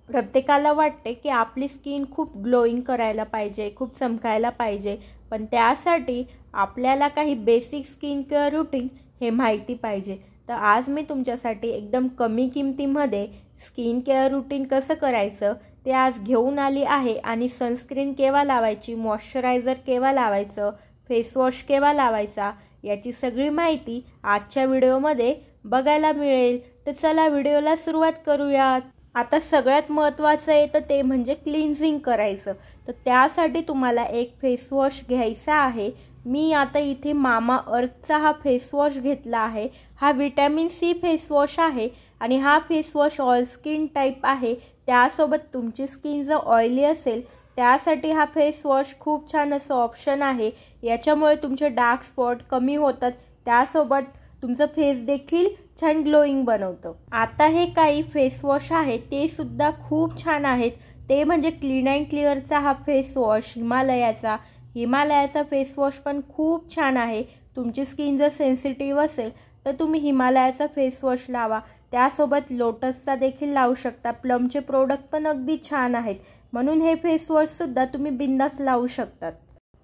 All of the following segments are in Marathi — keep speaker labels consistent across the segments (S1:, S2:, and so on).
S1: प्रत्येकाला वाटते की आपली स्किन खूप ग्लोईंग करायला पाहिजे, खूप चमकायला पाहिजे, पण त्यासाठी आपल्याला काही बेसिक स्किन केअर रूटीन हे माहिती पाहिजे। तर आज मी तुमच्यासाठी एकदम कमी किमतीमध्ये स्किन केअर रूटीन कसं करायचं ते आज घेऊन आली आहे। आणि सनस्क्रीन केव्हा लावायची, मॉइश्चरायझर केव्हा लावायचं, फेस वॉश केव्हा लावायचा, याची सगळी माहिती आजच्या व्हिडिओमध्ये बघायला मिळेल। तर चला व्हिडिओला सुरुवात करूयात। आता सगळ्यात महत्त्वाचं आहे तर ते म्हणजे क्लिन्झिंग करायचं। तर त्यासाठी तुम्हाला एक फेस वॉश घ्यायचा आहे। मी आता इथे मामा अर्थचा हा फेस वॉश घेतला आहे। हा विटॅमिन सी फेस वॉश आहे आणि हा face wash all skin type आहे। त्यासोबत तुमची स्किन जर ऑइली असेल त्यासाठी हा फेस वॉश खूप छान असं ऑप्शन आहे। याच्यामुळे तुमचे डार्क स्पॉट कमी होतात, त्यासोबत तुमचं फेस देखील छान ग्लोईंग बनवतं। आता हे काही फेस वॉश आहेत ते सुद्धा खूप छान आहेत। ते म्हणजे क्लीन अँड क्लिअरचा हा फेस वॉश, हिमालयाचा फेस वॉश पण खूप छान आहे। तुमची स्किन जर सेन्सिटिव्ह असेल तर तुम्ही हिमालयाचा फेस वॉश लावा, त्यासोबत लोटसचा देखील लावू शकता। प्लमचे प्रोडक्ट पण अगदी छान आहेत, म्हणून हे फेस वॉश सुद्धा तुम्ही बिंदास लावू शकतात।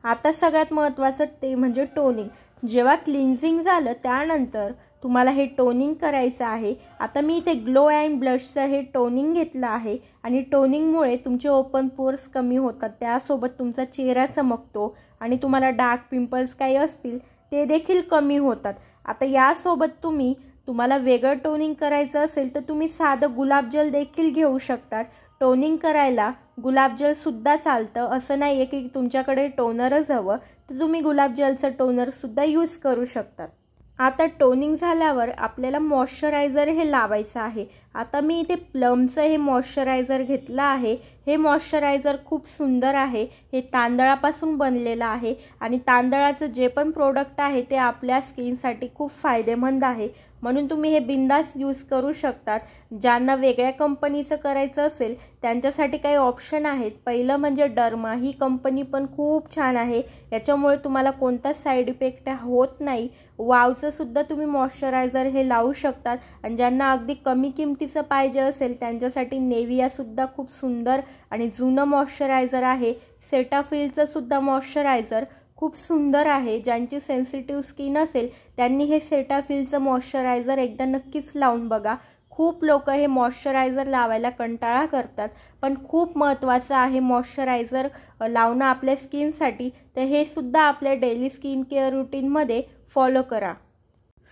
S1: आता सगळ्यात महत्त्वाचं ते म्हणजे टोनिंग। जेव्हा क्लिन्झिंग झालं त्यानंतर तुम्हाला हे टोनिंग करायचं आहे। आता मी इथे ग्लो अँड ब्लशचं हे टोनिंग घेतलं आहे आणि टोनिंगमुळे तुमचे ओपन पोर्स कमी होतात, त्यासोबत तुमचा चेहरा चमकतो आणि तुम्हाला डार्क पिंपल्स काही असतील ते देखील कमी होतात। आता यासोबत तुम्हाला वेगळं टोनिंग करायचं असेल तर तुम्ही साधं गुलाबजल देखील घेऊ शकतात। टोनिंग करायला गुलाबजल सुद्धा चालतं, असं नाही आहे की तुमच्याकडे टोनरच हवं तर तुम्ही गुलाबजलचं टोनर सुद्धा यूज करू शकतात। आता टोनिंग झाल्यावर आपल्याला मॉइश्चरायझर हे लावायचं आहे। आता मी इथे प्लमचं हे मॉइश्चरायझर घेतलं आहे। हे मॉइश्चरायझर खूप सुंदर आहे। हे तांदळापासून बनलेलं आहे आणि तांदळाचं जे पण प्रोडक्ट आहे ते आपल्या स्किनसाठी खूप फायदेमंद आहे, म्हणून तुम्ही हे बिंदास यूज करू शकतात। ज्यांना वेगळ्या कंपनीचं करायचं असेल त्यांच्यासाठी काही ऑप्शन आहेत। पहिलं म्हणजे डर्मा, ही कंपनी पण खूप छान आहे, याच्यामुळे तुम्हाला कोणताच साईड इफेक्ट होत नाही। वावचं सुद्धा तुम्ही मॉइश्चरायझर हे लावू शकतात। आणि ज्यांना अगदी कमी किमतीचं पाहिजे असेल त्यांच्यासाठी नेविया सुद्धा खूप सुंदर आणि जुनं मॉइश्चरायझर आहे। सेटाफिलचं सुद्धा मॉइश्चरायझर खूप सुंदर आहे। ज्यांची सेन्सिटिव्ह स्किन असेल त्यांनी हे सेटाफिलचं मॉइश्चरायझर एकदा नक्कीच लावून बघा। खूप लोक हे मॉइश्चरायझर लावायला कंटाळा करतात, पण खूप महत्त्वाचं आहे मॉइश्चरायझर लावणं आपल्या स्किनसाठी। तर हे सुद्धा आपल्या डेली स्किन केअर रूटीनमध्ये फॉलो करा।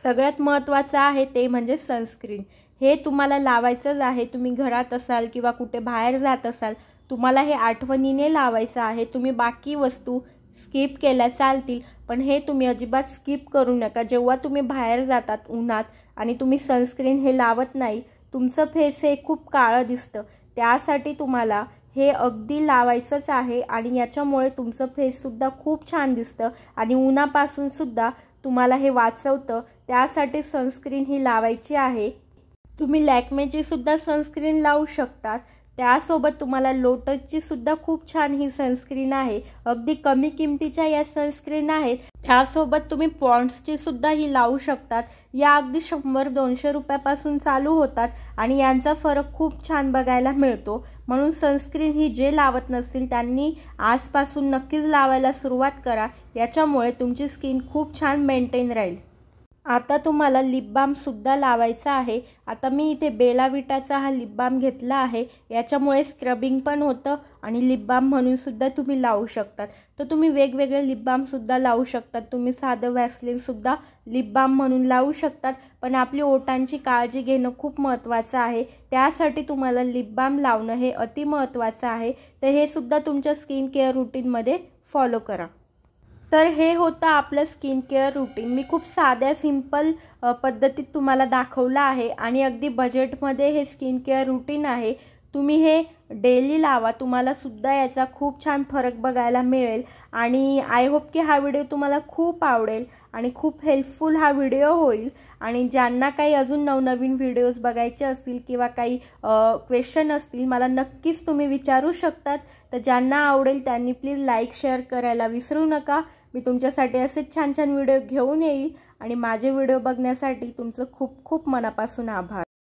S1: सगळ्यात महत्त्वाचं आहे ते म्हणजे सनस्क्रीन। हे तुम्हाला लावायचंच आहे। तुम्ही घरात असाल किंवा कुठे बाहेर जात असाल तुम्हाला हे आठवणीने लावायचं आहे। तुम्ही बाकी वस्तू स्किप केल्या चालतील, पण हे तुम्ही अजिबात स्किप करू नका। जेव्हा तुम्ही बाहेर जातात उन्हात आणि तुम्ही सनस्क्रीन हे लावत नाही, तुमचं फेस हे खूप काळं दिसतं, त्यासाठी तुम्हाला हे अगदी लावायचंच आहे। आणि याच्यामुळे तुमचं फेस सुद्धा खूप छान दिसतं आणि उन्हापासून सुद्धा तुम्हाला हे वाचवतं, त्यासाठी सनस्क्रीन ही लावायची आहे। तुम्ही लॅक्मेची सुद्धा सनस्क्रीन लावू शकतात, त्यासोबत तुम्हाला लोटसची सुद्धा खूप छान ही सनस्क्रीन आहे। अगदी कमी किमतीच्या या सनस्क्रीन आहेत, त्यासोबत तुम्ही पॉन्ड्सची सुद्धा ही लावू शकतात। या अगदी 100-200 रुपयापासून चालू होतात आणि यांचा फरक खूप छान बघायला मिळतो। म्हणून सनस्क्रीन ही जे लावत नसतील त्यांनी आजपासून नक्कीच लावायला सुरुवात करा, याच्यामुळे तुमची स्किन खूप छान मेंटेन राहील। आता तुम्हाला लिप बाम सुद्धा लावायचा आहे। आता मी इथे बेला विटाचा हा लिप बाम घेतला आहे, याच्यामुळे स्क्रबिंग पण होतं आणि लिप बाम म्हणून सुद्धा तुम्ही लावू शकतात। तर तुम्ही वेगवेगळे लिप बाम सुद्धा लावू शकतात। तुम्ही साधं वॅसलीन सुद्धा लिप बाम म्हणून लावू शकतात, पण आपली ओठांची काळजी घेणं खूप महत्त्वाचं आहे, त्यासाठी तुम्हाला लिप बाम लावणं हे अति महत्त्वाचं आहे। तर हे सुद्धा तुमच्या स्किन केअर रूटीनमध्ये फॉलो करा। तर हे होतं आपलं स्किन केअर रूटीन। मी खूप साध्या सिंपल पद्धतीत तुम्हाला दाखवलं आहे आणि अगदी बजेटमध्ये हे स्किन केअर रूटीन आहे। तुम्ही हे डेली लावा, तुम्हाला सुद्धा याचा खूप छान फरक बघायला मिळेल। आणि आय होप की हा व्हिडिओ तुम्हाला खूप आवडेल आणि खूप हेल्पफुल हा व्हिडिओ होईल। आणि ज्यांना काही अजून नवनवीन व्हिडिओज बघायचे असतील किंवा काही क्वेश्चन असतील मला नक्कीच तुम्ही विचारू शकतात। तर ज्यांना आवडेल त्यांनी प्लीज लाईक शेअर करायला विसरू नका। मी तुमच्यासाठी असेच छान छान व्हिडिओ घेऊन येईल आणि माझे व्हिडिओ बघण्यासाठी तुमचं खूप खूप मनापासून आभार।